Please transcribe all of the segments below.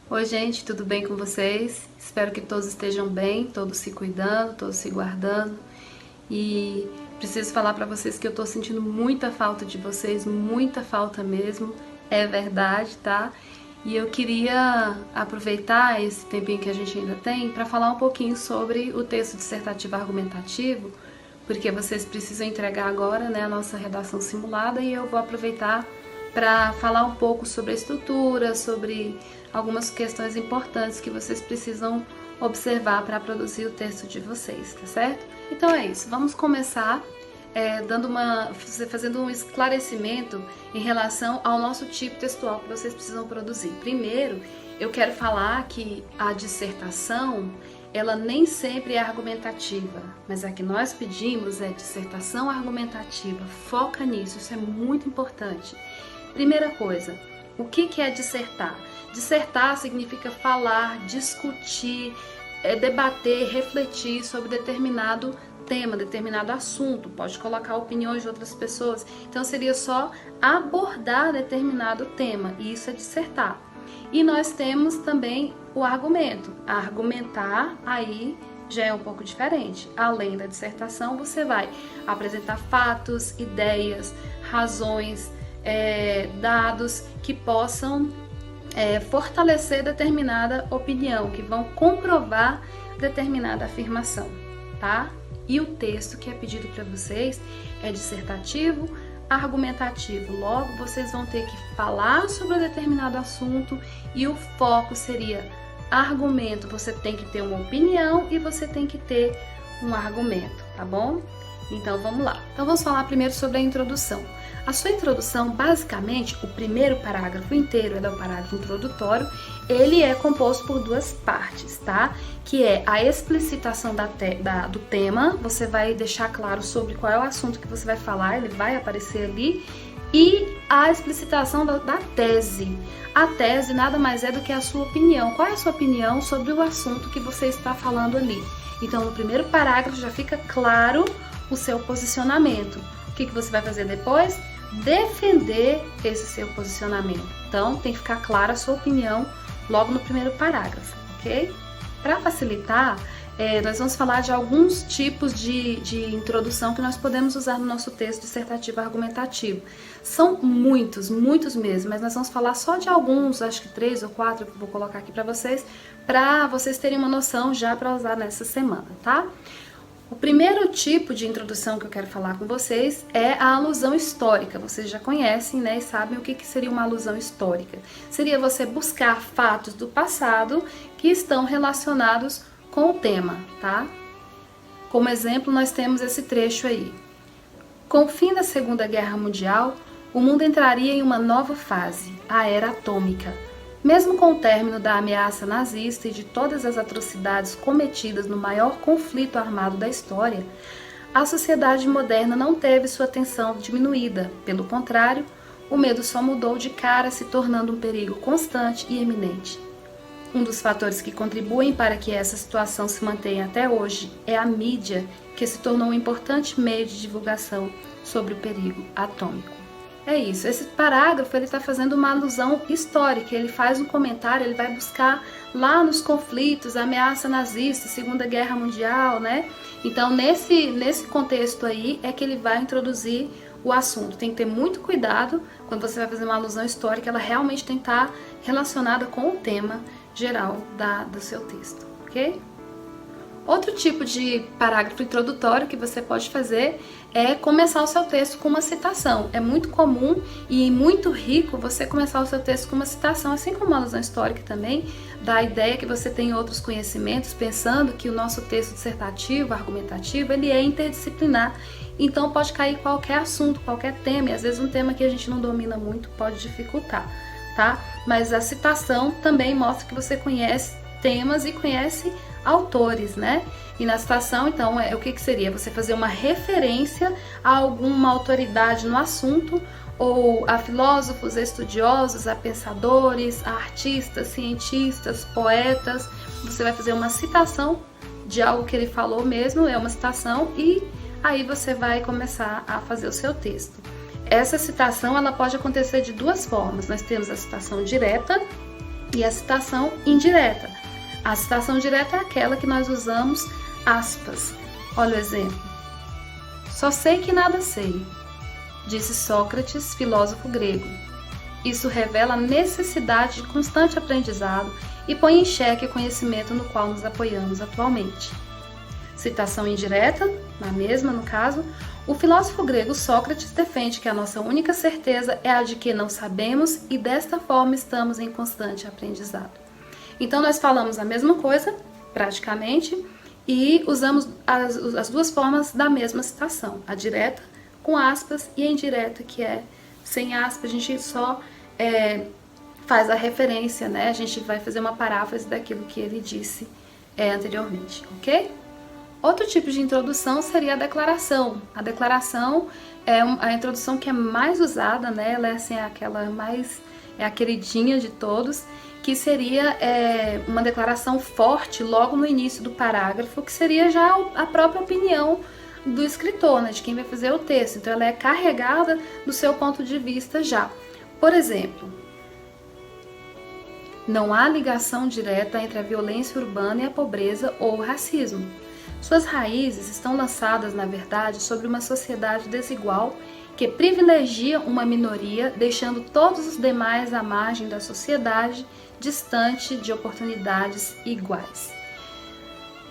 Oi, gente, tudo bem com vocês? Espero que todos estejam bem, todos se cuidando, todos se guardando. E preciso falar para vocês que eu tô sentindo muita falta de vocês, muita falta mesmo, é verdade, tá? E eu queria aproveitar esse tempinho que a gente ainda tem para falar um pouquinho sobre o texto dissertativo argumentativo, porque vocês precisam entregar agora, né, a nossa redação simulada e eu vou aproveitar para falar um pouco sobre a estrutura, sobre algumas questões importantes que vocês precisam observar para produzir o texto de vocês, tá certo? Então é isso, vamos começar fazendo um esclarecimento em relação ao nosso tipo textual que vocês precisam produzir. Primeiro, eu quero falar que a dissertação, ela nem sempre é argumentativa, mas a que nós pedimos é dissertação argumentativa, foca nisso, isso é muito importante. Primeira coisa, o que é dissertar? Dissertar significa falar, discutir, debater, refletir sobre determinado tema, determinado assunto, pode colocar opiniões de outras pessoas, então seria só abordar determinado tema, e isso é dissertar. E nós temos também o argumento, argumentar aí já é um pouco diferente. Além da dissertação, você vai apresentar fatos, ideias, razões, dados que possam fortalecer determinada opinião, que vão comprovar determinada afirmação, tá? E o texto que é pedido para vocês é dissertativo, argumentativo. Logo, vocês vão ter que falar sobre um determinado assunto e o foco seria argumento. Você tem que ter uma opinião e você tem que ter um argumento, tá bom? Então vamos lá. Então vamos falar primeiro sobre a introdução. A sua introdução, basicamente, o primeiro parágrafo inteiro, ele é o parágrafo introdutório, ele é composto por duas partes, tá? Que é a explicitação do tema, você vai deixar claro sobre qual é o assunto que você vai falar, ele vai aparecer ali, e a explicitação da tese. A tese nada mais é do que a sua opinião. Qual é a sua opinião sobre o assunto que você está falando ali? Então, no primeiro parágrafo já fica claro o seu posicionamento. O que você vai fazer depois? Defender esse seu posicionamento. Então, tem que ficar clara a sua opinião logo no primeiro parágrafo, ok? Para facilitar, nós vamos falar de alguns tipos de introdução que nós podemos usar no nosso texto dissertativo argumentativo. São muitos mesmo, mas nós vamos falar só de alguns, acho que 3 ou 4 que eu vou colocar aqui para vocês terem uma noção já para usar nessa semana, tá? O primeiro tipo de introdução que eu quero falar com vocês é a alusão histórica. Vocês já conhecem, né, e sabem o que seria uma alusão histórica. Seria você buscar fatos do passado que estão relacionados com o tema, tá? Como exemplo, nós temos esse trecho aí. Com o fim da Segunda Guerra Mundial, o mundo entraria em uma nova fase, a Era Atômica. Mesmo com o término da ameaça nazista e de todas as atrocidades cometidas no maior conflito armado da história, a sociedade moderna não teve sua tensão diminuída. Pelo contrário, o medo só mudou de cara, se tornando um perigo constante e iminente. Um dos fatores que contribuem para que essa situação se mantenha até hoje é a mídia, que se tornou um importante meio de divulgação sobre o perigo atômico. É isso, esse parágrafo ele está fazendo uma alusão histórica, ele faz um comentário, ele vai buscar lá nos conflitos, a ameaça nazista, Segunda Guerra Mundial, né? Então nesse contexto aí é que ele vai introduzir o assunto. Tem que ter muito cuidado quando você vai fazer uma alusão histórica, ela realmente tem que estar relacionada com o tema geral do seu texto, ok? Outro tipo de parágrafo introdutório que você pode fazer é começar o seu texto com uma citação. É muito comum e muito rico você começar o seu texto com uma citação, assim como a alusão histórica também, dá a ideia que você tem outros conhecimentos, pensando que o nosso texto dissertativo, argumentativo, ele é interdisciplinar. Então pode cair qualquer assunto, qualquer tema, e às vezes um tema que a gente não domina muito pode dificultar, tá? Mas a citação também mostra que você conhece temas e conhece autores, né? E na citação, então, o que seria? Você fazer uma referência a alguma autoridade no assunto, ou a filósofos, a estudiosos, a pensadores, a artistas, cientistas, poetas. Você vai fazer uma citação de algo que ele falou mesmo, é uma citação, e aí você vai começar a fazer o seu texto. Essa citação, ela pode acontecer de duas formas. Nós temos a citação direta e a citação indireta. A citação direta é aquela que nós usamos aspas. Olha o exemplo. Só sei que nada sei, disse Sócrates, filósofo grego. Isso revela a necessidade de constante aprendizado e põe em xeque o conhecimento no qual nos apoiamos atualmente. Citação indireta, na mesma no caso, o filósofo grego Sócrates defende que a nossa única certeza é a de que não sabemos e desta forma estamos em constante aprendizado. Então nós falamos a mesma coisa, praticamente, e usamos as duas formas da mesma citação, a direta com aspas e a indireta que é sem aspas, a gente só faz a referência, né? A gente vai fazer uma paráfrase daquilo que ele disse anteriormente, ok? Outro tipo de introdução seria a declaração. A declaração é a introdução que é mais usada, né? Ela é assim, a queridinha de todos, que seria uma declaração forte logo no início do parágrafo, que seria já a própria opinião do escritor, né? De quem vai fazer o texto. Então ela é carregada do seu ponto de vista já. Por exemplo, não há ligação direta entre a violência urbana e a pobreza ou o racismo. Suas raízes estão lançadas, na verdade, sobre uma sociedade desigual que privilegia uma minoria, deixando todos os demais à margem da sociedade, distante de oportunidades iguais.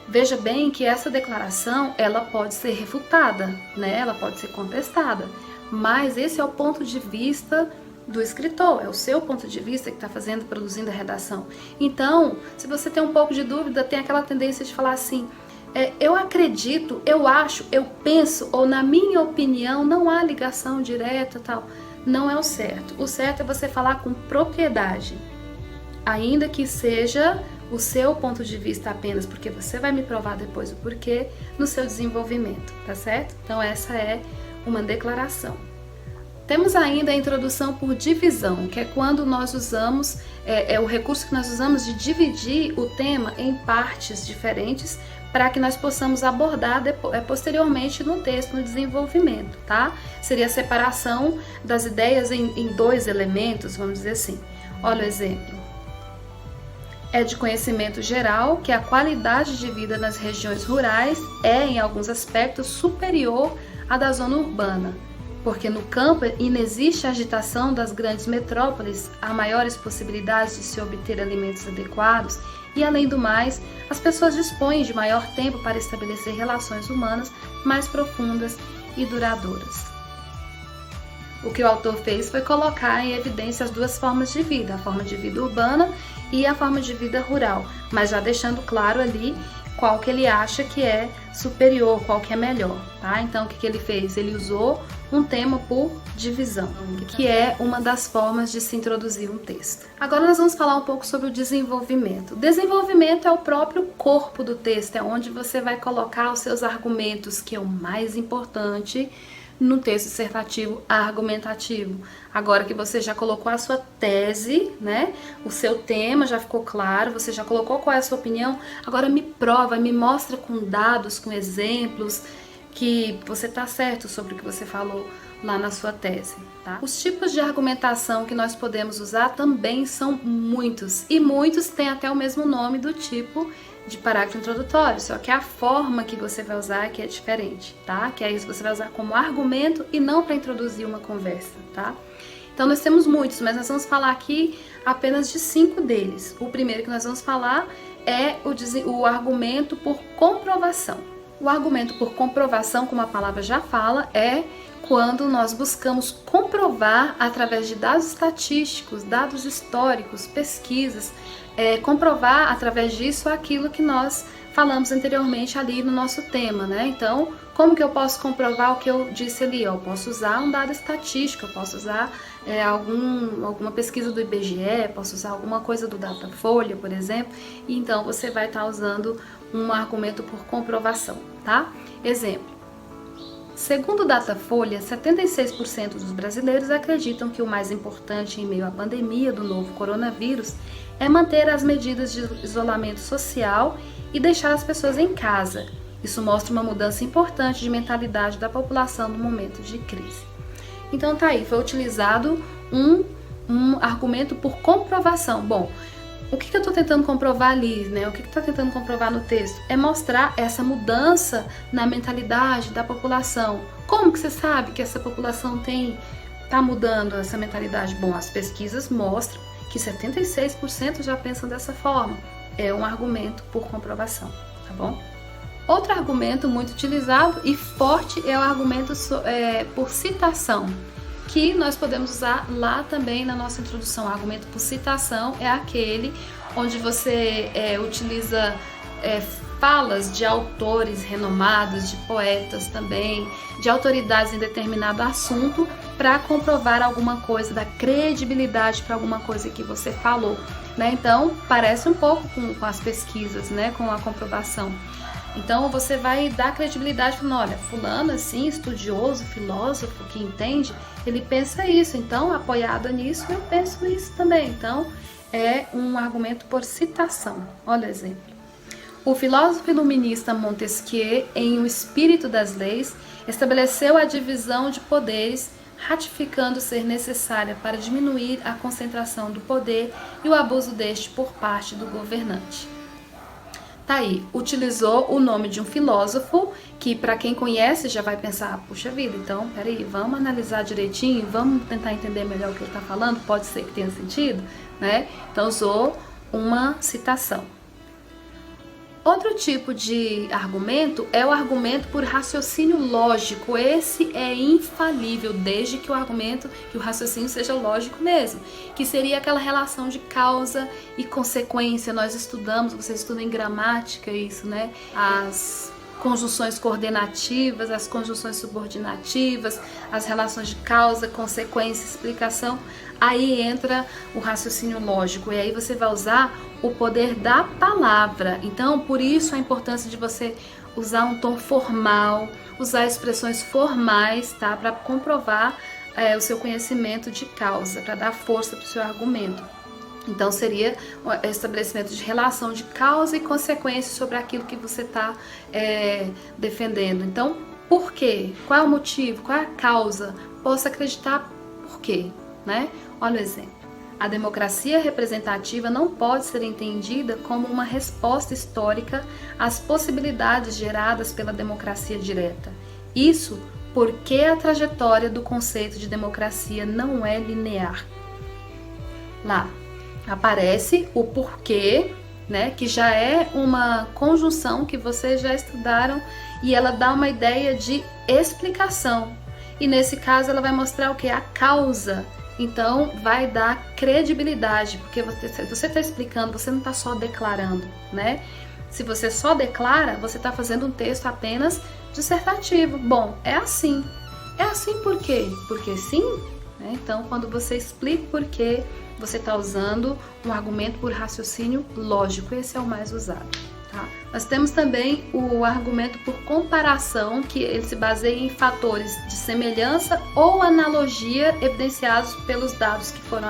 Veja bem que essa declaração ela pode ser refutada, né? Ela pode ser contestada, mas esse é o ponto de vista do escritor, é o seu ponto de vista que está produzindo a redação. Então, se você tem um pouco de dúvida, tem aquela tendência de falar assim, eu acredito, eu acho, eu penso, ou na minha opinião, não há ligação direta, tal. Não é o certo. O certo é você falar com propriedade, ainda que seja o seu ponto de vista apenas, porque você vai me provar depois o porquê no seu desenvolvimento, tá certo? Então essa é uma declaração. Temos ainda a introdução por divisão, que é quando nós usamos, o recurso que nós usamos de dividir o tema em partes diferentes para que nós possamos abordar posteriormente no texto, no desenvolvimento, tá? Seria a separação das ideias em dois elementos, vamos dizer assim. Olha o exemplo. É de conhecimento geral que a qualidade de vida nas regiões rurais é, em alguns aspectos, superior à da zona urbana, porque no campo inexiste a agitação das grandes metrópoles, há maiores possibilidades de se obter alimentos adequados e, além do mais, as pessoas dispõem de maior tempo para estabelecer relações humanas mais profundas e duradouras. O que o autor fez foi colocar em evidência as duas formas de vida, a forma de vida urbana e a forma de vida rural, mas já deixando claro ali qual que ele acha que é superior, qual que é melhor, tá? Então, o que ele fez? Ele usou um tema por divisão, que é uma das formas de se introduzir um texto. Agora nós vamos falar um pouco sobre o desenvolvimento. O desenvolvimento é o próprio corpo do texto, é onde você vai colocar os seus argumentos, que é o mais importante no texto dissertativo argumentativo. Agora que você já colocou a sua tese, né? O seu tema já ficou claro, você já colocou qual é a sua opinião, agora me prova, me mostra com dados, com exemplos, que você está certo sobre o que você falou lá na sua tese, tá? Os tipos de argumentação que nós podemos usar também são muitos, e muitos têm até o mesmo nome do tipo de parágrafo introdutório, só que a forma que você vai usar que é diferente, tá? Que aí você vai usar como argumento e não para introduzir uma conversa, tá? Então nós temos muitos, mas nós vamos falar aqui apenas de 5 deles. O primeiro que nós vamos falar é o argumento por comprovação. O argumento por comprovação, como a palavra já fala, é quando nós buscamos comprovar através de dados estatísticos, dados históricos, pesquisas, comprovar através disso aquilo que nós falamos anteriormente ali no nosso tema, né? Então, como que eu posso comprovar o que eu disse ali? Eu posso usar um dado estatístico, eu posso usar alguma pesquisa do IBGE, posso usar alguma coisa do Datafolha, por exemplo, e então você vai estar usando um argumento por comprovação, tá? Exemplo. Segundo o Datafolha, 76% dos brasileiros acreditam que o mais importante em meio à pandemia do novo coronavírus é manter as medidas de isolamento social e deixar as pessoas em casa. Isso mostra uma mudança importante de mentalidade da população no momento de crise. Então tá aí, foi utilizado um argumento por comprovação. Bom, O que eu estou tentando comprovar ali, né? O que está tentando comprovar no texto? É mostrar essa mudança na mentalidade da população. Como que você sabe que essa população está mudando essa mentalidade? Bom, as pesquisas mostram que 76% já pensam dessa forma. É um argumento por comprovação, tá bom? Outro argumento muito utilizado e forte é o argumento por citação, que nós podemos usar lá também na nossa introdução. O argumento por citação é aquele onde você utiliza falas de autores renomados, de poetas também, de autoridades em determinado assunto para comprovar alguma coisa, dar credibilidade para alguma coisa que você falou, né? Então, parece um pouco com as pesquisas, né? Com a comprovação. Então você vai dar credibilidade falando, olha, fulano assim, estudioso, filósofo, que entende, ele pensa isso, então apoiado nisso eu penso isso também. Então é um argumento por citação. Olha o exemplo. O filósofo iluminista Montesquieu, em O Espírito das Leis, estabeleceu a divisão de poderes, ratificando ser necessária para diminuir a concentração do poder e o abuso deste por parte do governante. Tá aí, utilizou o nome de um filósofo que, para quem conhece, já vai pensar, puxa vida, então, peraí, vamos analisar direitinho, vamos tentar entender melhor o que ele está falando, pode ser que tenha sentido, né? Então, usou uma citação. Outro tipo de argumento é o argumento por raciocínio lógico. Esse é infalível, desde que o raciocínio seja lógico mesmo, que seria aquela relação de causa e consequência. Nós estudamos, você estuda em gramática isso, né? As conjunções coordenativas, as conjunções subordinativas, as relações de causa, consequência, explicação. Aí entra o raciocínio lógico e aí você vai usar o poder da palavra. Então, por isso a importância de você usar um tom formal, usar expressões formais, tá? Para comprovar o seu conhecimento de causa, para dar força para o seu argumento. Então, seria o estabelecimento de relação de causa e consequência sobre aquilo que você está defendendo. Então, por quê? Qual é o motivo? Qual é a causa? Posso acreditar por quê, né? Olha o exemplo. A democracia representativa não pode ser entendida como uma resposta histórica às possibilidades geradas pela democracia direta. Isso porque a trajetória do conceito de democracia não é linear. Lá aparece o porquê, né, que já é uma conjunção que vocês já estudaram e ela dá uma ideia de explicação. E nesse caso ela vai mostrar o que? A causa. Então vai dar credibilidade, porque você está explicando, você não está só declarando, né? Se você só declara, você está fazendo um texto apenas dissertativo. Bom, é assim. É assim por quê? Porque sim, né? Então quando você explica o porquê, você está usando um argumento por raciocínio lógico. Esse é o mais usado. Tá? Nós temos também o argumento por comparação, que ele se baseia em fatores de semelhança ou analogia evidenciados pelos dados que foram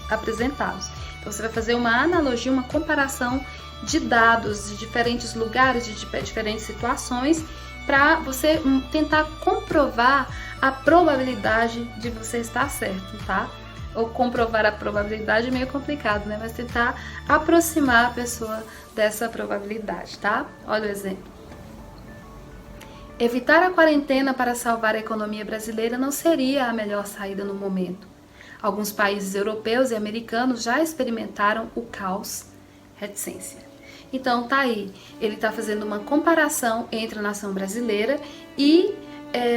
apresentados. Então você vai fazer uma analogia, uma comparação de dados de diferentes lugares, de diferentes situações, para você tentar comprovar a probabilidade de você estar certo, tá? Ou comprovar a probabilidade é meio complicado, né? Mas tentar aproximar a pessoa dessa probabilidade, tá? Olha o exemplo. Evitar a quarentena para salvar a economia brasileira não seria a melhor saída no momento. Alguns países europeus e americanos já experimentaram o caos, reticência. Então tá aí, ele tá fazendo uma comparação entre a nação brasileira e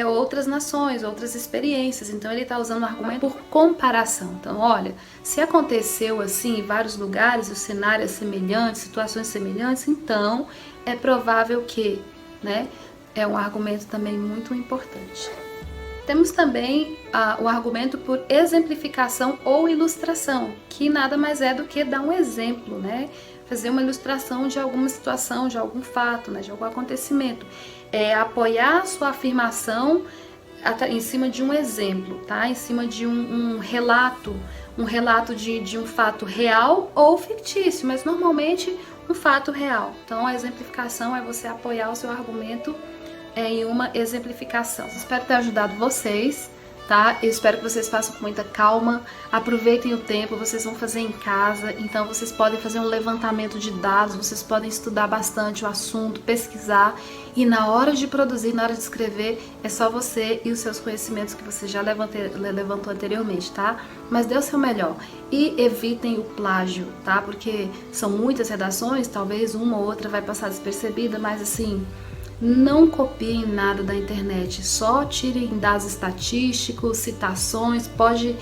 outras nações, outras experiências. Então ele está usando o argumento por comparação. Então, olha, se aconteceu assim em vários lugares, o cenário é semelhante, situações semelhantes, então é provável que, né? É um argumento também muito importante. Temos também o argumento por exemplificação ou ilustração, que nada mais é do que dar um exemplo, né? Fazer uma ilustração de alguma situação, de algum fato, né? De algum acontecimento. Apoiar a sua afirmação em cima de um exemplo, tá? Em cima de um relato de um fato real ou fictício, mas normalmente um fato real. Então a exemplificação é você apoiar o seu argumento em uma exemplificação. Espero ter ajudado vocês, tá? Eu espero que vocês façam com muita calma, aproveitem o tempo, vocês vão fazer em casa, então vocês podem fazer um levantamento de dados, vocês podem estudar bastante o assunto, pesquisar, e na hora de produzir, na hora de escrever, é só você e os seus conhecimentos que você já levantou anteriormente, tá? Mas dê o seu melhor e evitem o plágio, tá? Porque são muitas redações, talvez uma ou outra vai passar despercebida, mas assim, não copiem nada da internet, só tirem dados estatísticos, citações, pode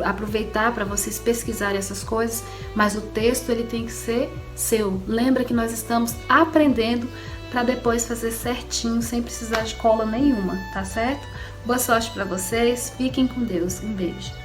aproveitar para vocês pesquisarem essas coisas, mas o texto ele tem que ser seu. Lembra que nós estamos aprendendo para depois fazer certinho, sem precisar de cola nenhuma, tá certo? Boa sorte para vocês, fiquem com Deus, um beijo.